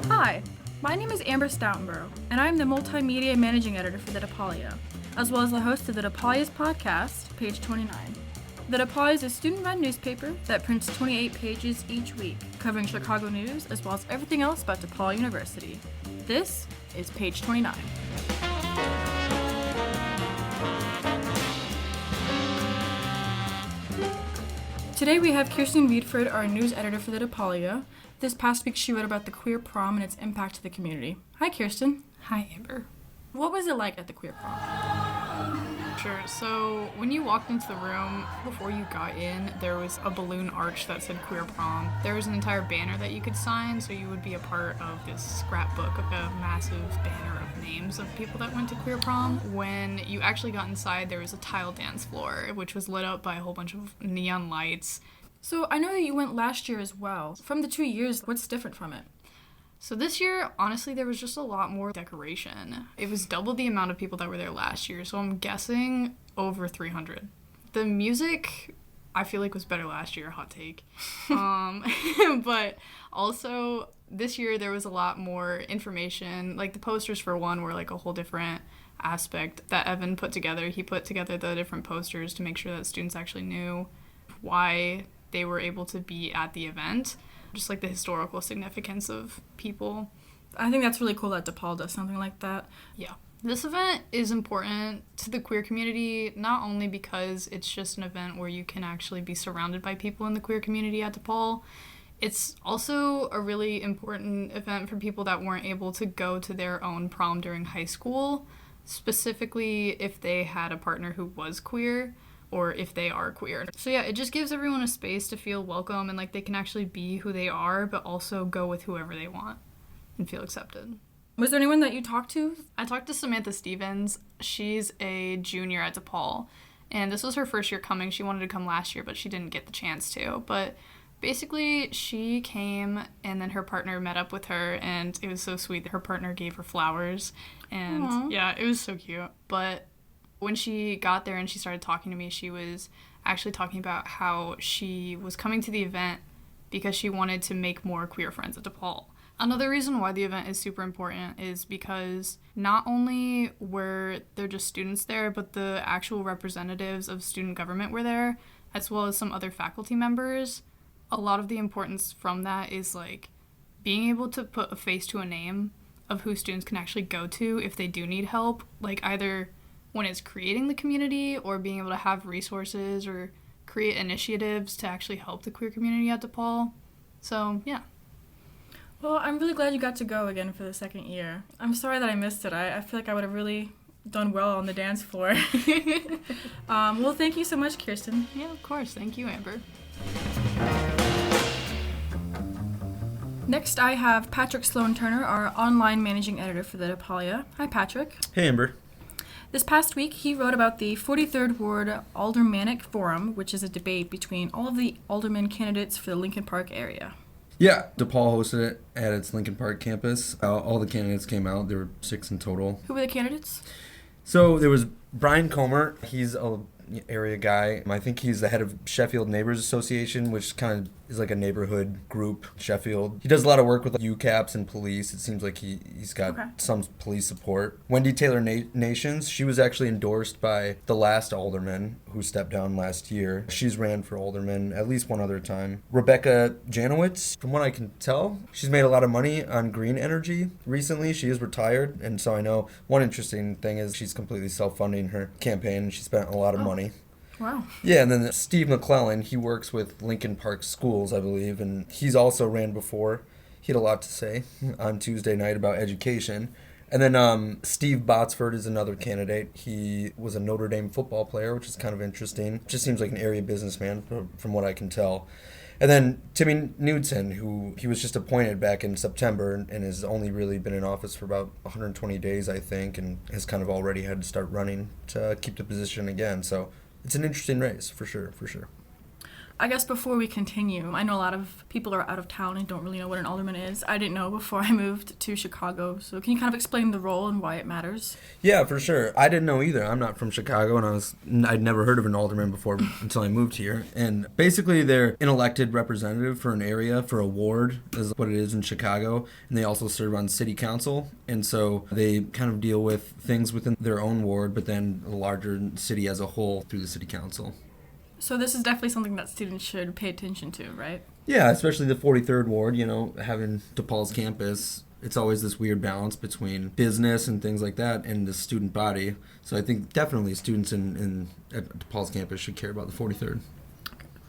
Hi, my name is Amber Stoutenborough, and I'm the Multimedia Managing Editor for the DePaulia, as well as the host of the DePaulia's podcast, Page 29. The DePaulia is a student-run newspaper that prints 28 pages each week, covering Chicago news as well as everything else about DePaul University. This is Page 29. Today we have Kiersten Riedford, our news editor for the DePaulia. This past week she wrote about the queer prom and its impact to the community. Hi, Kiersten. Hi, Amber. What was it like at the queer prom? Sure, so when you walked into the room, before you got in, there was a balloon arch that said queer prom. There was an entire banner that you could sign, so you would be a part of this scrapbook of a massive banner of names of people that went to queer prom. When you actually got inside, there was a tile dance floor, which was lit up by a whole bunch of neon lights. So I know that you went last year as well. From the 2 years, what's different from it? So this year, honestly, there was just a lot more decoration. It was double the amount of people that were there last year, so I'm guessing over 300. The music, I feel like, was better last year, hot take. But also, this year there was a lot more information. Like, the posters, for one, were like a whole different aspect that Evan put together. He put together the different posters to make sure that students actually knew why they were able to be at the event. Just like the historical significance of people. I think that's really cool that DePaul does something like that. Yeah. This event is important to the queer community, not only because it's just an event where you can actually be surrounded by people in the queer community at DePaul. It's also a really important event for people that weren't able to go to their own prom during high school, specifically if they had a partner who was queer, or if they are queer. So yeah, it just gives everyone a space to feel welcome and like they can actually be who they are, but also go with whoever they want and feel accepted. Was there anyone that you talked to? I talked to Samantha Stevens. She's a junior at DePaul, and this was her first year coming. She wanted to come last year, but she didn't get the chance to. But basically, she came, and then her partner met up with her, and it was so sweet that her partner gave her flowers. And Aww. Yeah, it was so cute. But when she got there and she started talking to me, she was actually talking about how she was coming to the event because she wanted to make more queer friends at DePaul. Another reason why the event is super important is because not only were there just students there, but the actual representatives of student government were there, as well as some other faculty members. A lot of the importance from that is like being able to put a face to a name of who students can actually go to if they do need help, like either when it's creating the community or being able to have resources or create initiatives to actually help the queer community at DePaul. So, yeah. Well, I'm really glad you got to go again for the second year. I'm sorry that I missed it. I feel like I would have really done well on the dance floor. Well, thank you so much, Kiersten. Yeah, of course. Thank you, Amber. Next, I have Patrick Sloan-Turner, our online managing editor for the DePaulia. Hi, Patrick. Hey, Amber. This past week, he wrote about the 43rd Ward Aldermanic Forum, which is a debate between all of the alderman candidates for the Lincoln Park area. Yeah, DePaul hosted it at its Lincoln Park campus. All the candidates came out. There were 6 in total. Who were the candidates? So there was Brian Comer. He's a area guy. I think he's the head of Sheffield Neighbors Association, which kind of is like a neighborhood group, Sheffield. He does a lot of work with UCAPs and police. It seems like he's got some police support. Wendy Taylor Nations, she was actually endorsed by the last alderman who stepped down last year. She's ran for alderman at least one other time. Rebecca Janowitz, from what I can tell, she's made a lot of money on green energy recently. She is retired, and so I know one interesting thing is she's completely self-funding her campaign, and she spent a lot of money. Wow. Yeah, and then Steve McClellan, he works with Lincoln Park Schools, I believe, and he's also ran before. He had a lot to say on Tuesday night about education. And then Steve Botsford is another candidate. He was a Notre Dame football player, which is kind of interesting. Just seems like an area businessman from what I can tell. And then Timmy Knudsen, who he was just appointed back in September and has only really been in office for about 120 days, I think, and has kind of already had to start running to keep the position again. So it's an interesting race, for sure. I guess before we continue, I know a lot of people are out of town and don't really know what an alderman is. I didn't know before I moved to Chicago. So can you kind of explain the role and why it matters? Yeah, for sure. I didn't know either. I'm not from Chicago, and I'd never heard of an alderman before until I moved here. And basically, they're an elected representative for an area, for a ward, is what it is in Chicago. And they also serve on city council. And so they kind of deal with things within their own ward, but then the larger city as a whole through the city council. So this is definitely something that students should pay attention to, right? Yeah, especially the 43rd Ward, having DePaul's campus. It's always this weird balance between business and things like that and the student body. So I think definitely students at DePaul's campus should care about the 43rd.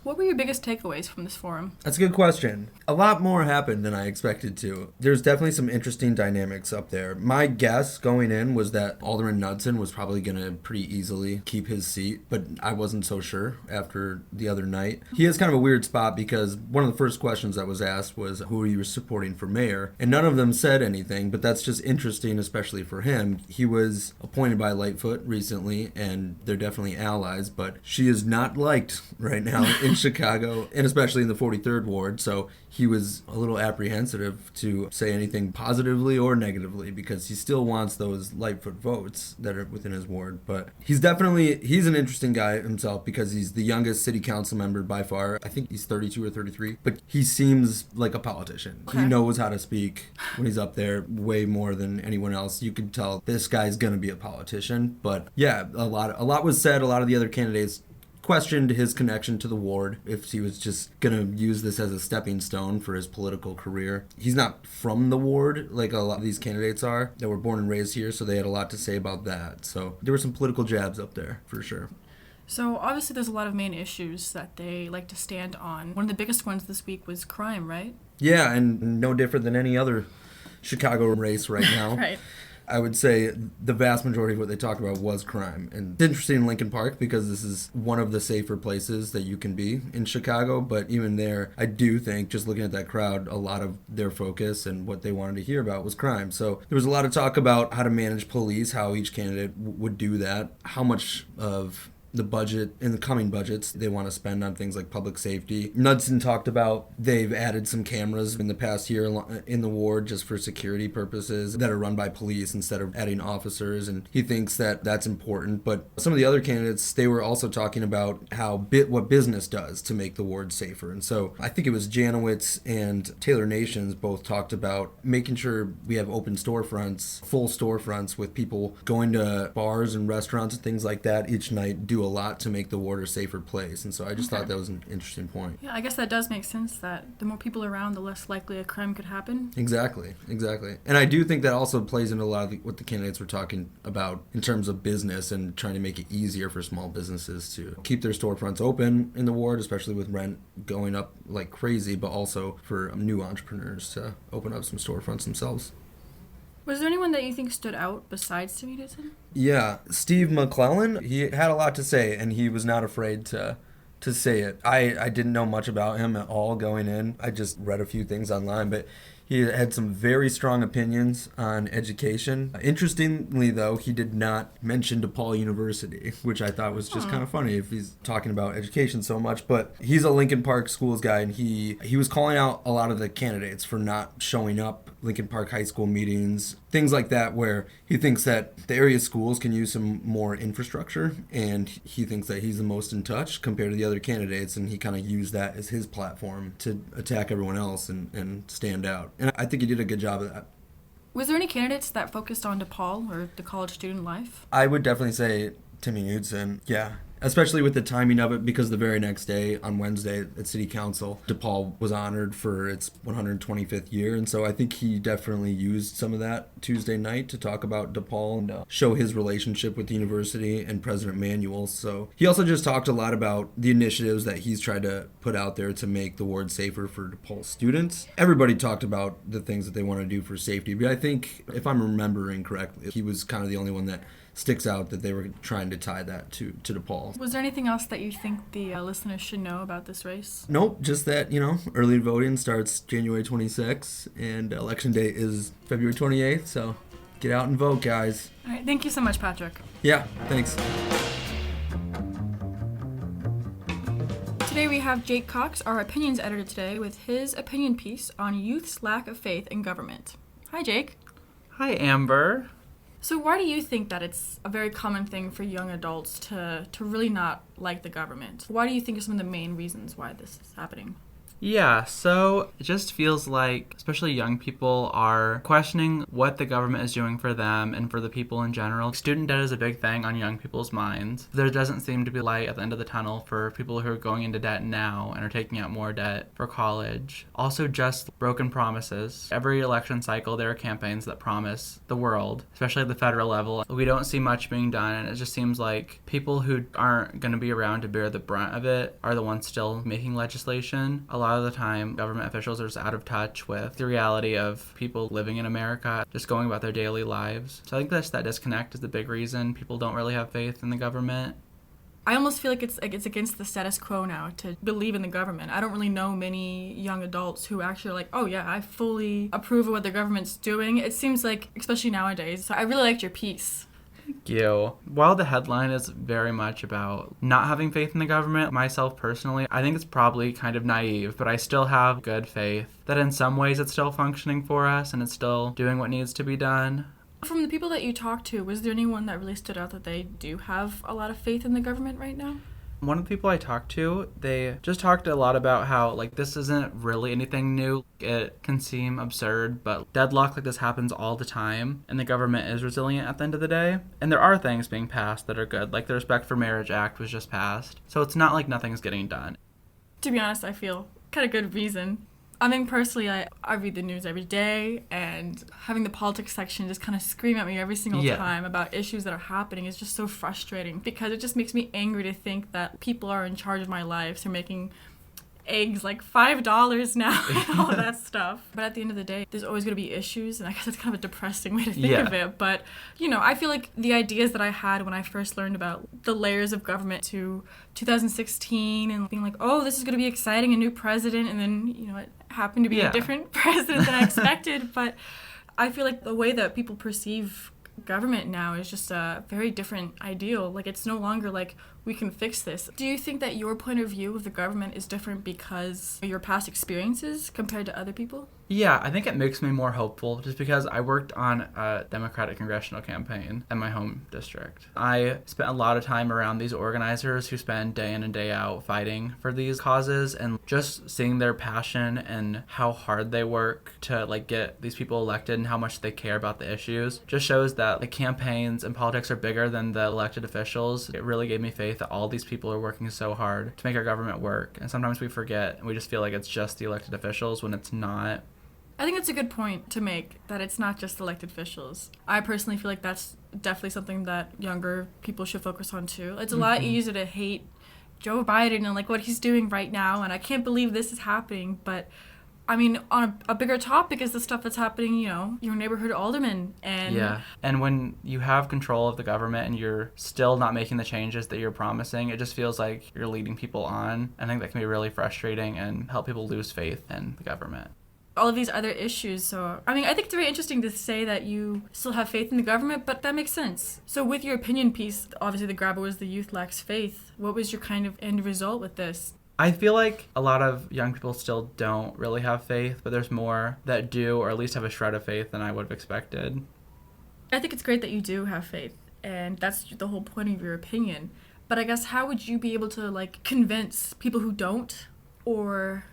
What were your biggest takeaways from this forum? That's a good question. A lot more happened than I expected to. There's definitely some interesting dynamics up there. My guess going in was that Alderman Knudsen was probably going to pretty easily keep his seat, but I wasn't so sure after the other night. He has kind of a weird spot because one of the first questions that was asked was, who are you supporting for mayor? And none of them said anything, but that's just interesting, especially for him. He was appointed by Lightfoot recently, and they're definitely allies, but she is not liked right now in Chicago, and especially in the 43rd Ward, so he was a little apprehensive to say anything positively or negatively because he still wants those Lightfoot votes that are within his ward. But he's an interesting guy himself because he's the youngest city council member by far. I think he's 32 or 33, but he seems like a politician. Okay. He knows how to speak when he's up there way more than anyone else. You can tell this guy's going to be a politician. But yeah, a lot was said. A lot of the other candidates questioned his connection to the ward, if he was just going to use this as a stepping stone for his political career. He's not from the ward like a lot of these candidates are that were born and raised here, so they had a lot to say about that. So there were some political jabs up there, for sure. So obviously there's a lot of main issues that they like to stand on. One of the biggest ones this week was crime, right? Yeah, and no different than any other Chicago race right now. Right. I would say the vast majority of what they talked about was crime. And it's interesting in Lincoln Park because this is one of the safer places that you can be in Chicago. But even there, I do think, just looking at that crowd, a lot of their focus and what they wanted to hear about was crime. So there was a lot of talk about how to manage police, how each candidate would do that, how much of the budget, in the coming budgets, they want to spend on things like public safety. Knudsen talked about they've added some cameras in the past year in the ward just for security purposes that are run by police instead of adding officers, and he thinks that that's important. But some of the other candidates, they were also talking about what business does to make the ward safer. And so I think it was Janowitz and Taylor Nations both talked about making sure we have open storefronts, full storefronts with people going to bars and restaurants and things like that each night, do a lot to make the ward a safer place. And so I just thought that was an interesting point. Yeah, I guess that does make sense that the more people around, the less likely a crime could happen. Exactly. And I do think that also plays into a lot of what the candidates were talking about in terms of business and trying to make it easier for small businesses to keep their storefronts open in the ward, especially with rent going up like crazy, but also for new entrepreneurs to open up some storefronts themselves. Was there anyone that you think stood out besides Timmy Dixon? Yeah, Steve McClellan, he had a lot to say, and he was not afraid to say it. I didn't know much about him at all going in. I just read a few things online, but he had some very strong opinions on education. Interestingly, though, he did not mention DePaul University, which I thought was just kind of funny if he's talking about education so much. But he's a Lincoln Park schools guy, and he was calling out a lot of the candidates for not showing up Lincoln Park High School meetings, things like that, where he thinks that the area schools can use some more infrastructure, and he thinks that he's the most in touch compared to the other candidates, and he kind of used that as his platform to attack everyone else and stand out. And I think he did a good job of that. Was there any candidates that focused on DePaul or the college student life? I would definitely say Timmy Knudsen. Yeah. Especially with the timing of it, because the very next day, on Wednesday at City Council, DePaul was honored for its 125th year. And so I think he definitely used some of that Tuesday night to talk about DePaul and show his relationship with the university and President Manuel. So he also just talked a lot about the initiatives that he's tried to put out there to make the ward safer for DePaul students. Everybody talked about the things that they want to do for safety. But I think, if I'm remembering correctly, he was kind of the only one that sticks out that they were trying to tie that to DePaul. Was there anything else that you think the listeners should know about this race? Nope, just that, early voting starts January 26th and election day is February 28th, so get out and vote, guys. All right, thank you so much, Patrick. Yeah, thanks. Today we have Jake Cox, our opinions editor today, with his opinion piece on youth's lack of faith in government. Hi, Jake. Hi, Amber. So why do you think that it's a very common thing for young adults to really not like the government? Why do you think are some of the main reasons why this is happening? Yeah, so it just feels like, especially young people, are questioning what the government is doing for them and for the people in general. Student debt is a big thing on young people's minds. There doesn't seem to be light at the end of the tunnel for people who are going into debt now and are taking out more debt for college. Also, just broken promises. Every election cycle, there are campaigns that promise the world, especially at the federal level. We don't see much being done, and it just seems like people who aren't going to be around to bear the brunt of it are the ones still making legislation. A lot of the time, government officials are just out of touch with the reality of people living in America, just going about their daily lives. So I think that disconnect is the big reason people don't really have faith in the government. I almost feel like it's against the status quo now to believe in the government. I don't really know many young adults who actually are like, oh yeah, I fully approve of what the government's doing. It seems like, especially nowadays. So I really liked your piece. Thank you. While the headline is very much about not having faith in the government, myself personally, I think it's probably kind of naive, but I still have good faith that in some ways it's still functioning for us and it's still doing what needs to be done. From the people that you talked to, was there anyone that really stood out that they do have a lot of faith in the government right now? One of the people I talked to, they just talked a lot about how, this isn't really anything new. It can seem absurd, but deadlock like this happens all the time, and the government is resilient at the end of the day. And there are things being passed that are good, like the Respect for Marriage Act was just passed. So it's not like nothing's getting done. To be honest, I feel kind of good reason. I mean, personally, I read the news every day, and having the politics section just kind of scream at me every single time about issues that are happening is just so frustrating, because it just makes me angry to think that people are in charge of my life. They're making eggs like $5 now and all that stuff. But at the end of the day, there's always going to be issues, and I guess it's kind of a depressing way to think of it. But, I feel like the ideas that I had when I first learned about the layers of government to 2016 and being like, oh, this is going to be exciting, a new president, and then, it happened to be a different president than I expected. But I feel like the way that people perceive government now is just a very different ideal. It's no longer like we can fix this. Do you think that your point of view of the government is different because of your past experiences compared to other people? Yeah, I think it makes me more hopeful just because I worked on a Democratic congressional campaign in my home district. I spent a lot of time around these organizers who spend day in and day out fighting for these causes, and just seeing their passion and how hard they work to get these people elected and how much they care about the issues just shows that the campaigns and politics are bigger than the elected officials. It really gave me faith that all these people are working so hard to make our government work, and sometimes we forget and we just feel like it's just the elected officials when it's not. I think it's a good point to make, that it's not just elected officials. I personally feel like that's definitely something that younger people should focus on too. It's a lot easier to hate Joe Biden and what he's doing right now, and I can't believe this is happening, but I mean, on a bigger topic is the stuff that's happening, your neighborhood alderman. And when you have control of the government and you're still not making the changes that you're promising, it just feels like you're leading people on. I think that can be really frustrating and help people lose faith in the government. All of these other issues. So, I think it's very interesting to say that you still have faith in the government, but that makes sense. So with your opinion piece, obviously the grabber was the youth lacks faith. What was your kind of end result with this? I feel like a lot of young people still don't really have faith, but there's more that do, or at least have a shred of faith than I would have expected. I think it's great that you do have faith, and that's the whole point of your opinion. But I guess how would you be able to convince people who don't, or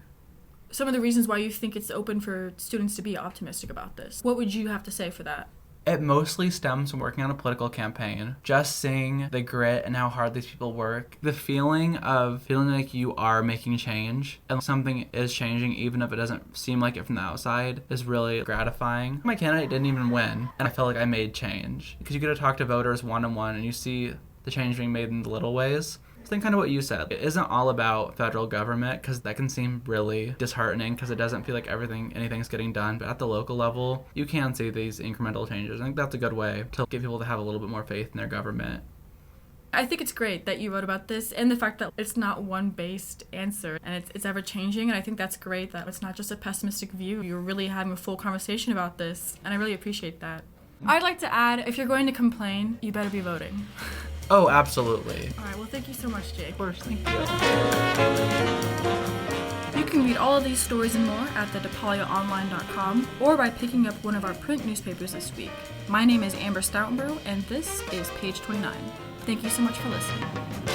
some of the reasons why you think it's open for students to be optimistic about this? What would you have to say for that? It mostly stems from working on a political campaign. Just seeing the grit and how hard these people work. The feeling like you are making change and something is changing even if it doesn't seem like it from the outside is really gratifying. My candidate didn't even win, and I felt like I made change. Because you get to talk to voters one-on-one and you see the change being made in the little ways. I think kind of what you said. It isn't all about federal government, because that can seem really disheartening because it doesn't feel like anything's getting done. But at the local level, you can see these incremental changes. I think that's a good way to get people to have a little bit more faith in their government. I think it's great that you wrote about this, and the fact that it's not one based answer and it's ever changing. And I think that's great that it's not just a pessimistic view. You're really having a full conversation about this, and I really appreciate that. I'd like to add, if you're going to complain, you better be voting. Oh, absolutely. All right, well, thank you so much, Jake. Of course, thank you. You can read all of these stories and more at thedepauliaonline.com or by picking up one of our print newspapers this week. My name is Amber Stoutenborough, and this is Page 29. Thank you so much for listening.